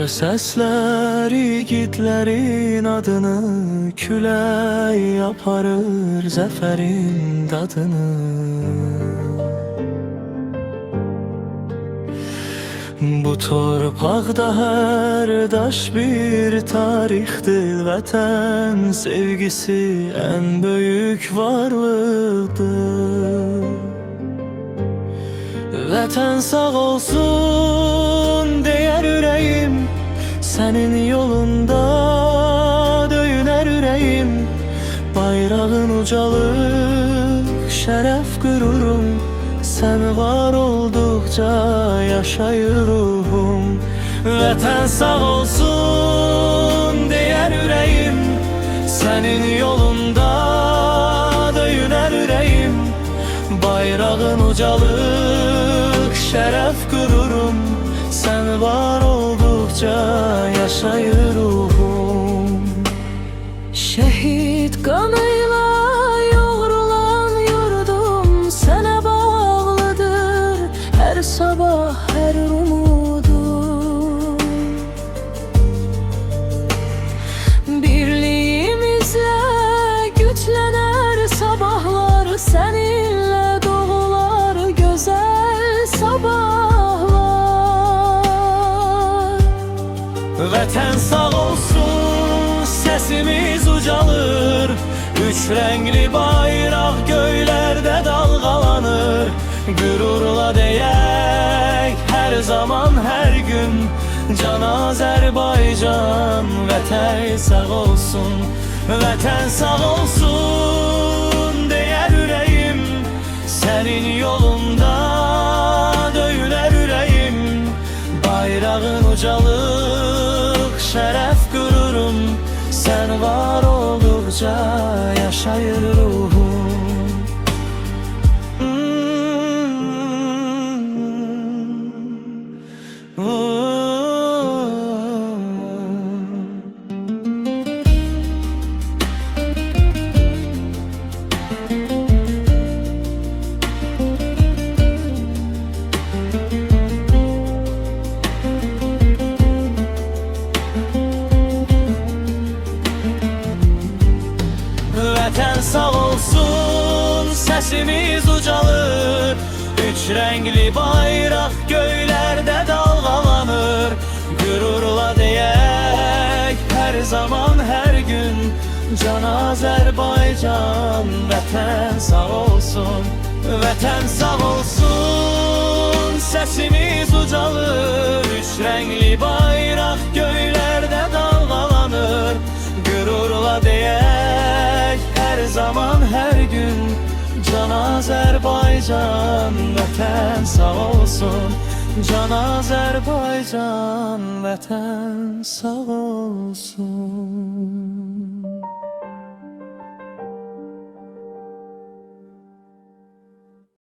sesler yiğitlerin adını, külək aparır zəfərin dadını. Bu torpaqda hər daş bir tarixdir, vətən sevgisi ən böyük varlıqdır. Vətən sağ olsun deyər ürəyim, sənin yolunda döyünər ürəyim. Bayrağın ucalıq, şərəf qürurum, sən var olduqca yaşayır ruhum. Vətən sağ olsun deyər ürəyim, sənin yolunda döyünər ürəyim. Bayrağın ucalıq, şərəf qürurum, sən var olduqca yaşayır ruhum. Şəhid qanıyla yoğrulan yurdum sənə bağlıdır, hər sabah, hər umudum. Birliyimizlə güclənər sabahlar, səninlə doğular gözəl sabahlar. Vətən sağ olsun, səsimiz ucalır, üç rəngli bayraq göylərdə dalğalanır. Qürurla deyək hər zaman, hər gün, Can Azərbaycan. Vətən sağ olsun, vətən sağ olsun deyər ürəyim, sənin yolunda döyünər ürəyim. Bayrağın ucalıq, şərəf qürurum, sən var olduqca yaşayır ruhum. Vətən sağ olsun, səsimiz ucalır, üç rəngli bayraq göylərdə dalğalanır. Qürurla deyək hər zaman, hər gün, Can Azərbaycan. Vətən sağ olsun, vətən sağ olsun, səsimiz ucalır, üç rəngli bayraq göylərdə dalğalanır. Qürurla deyək hər zaman, hər gün, Can Azərbaycan. Vətən sağ olsun, Can Azərbaycan. Vətən sağ olsun.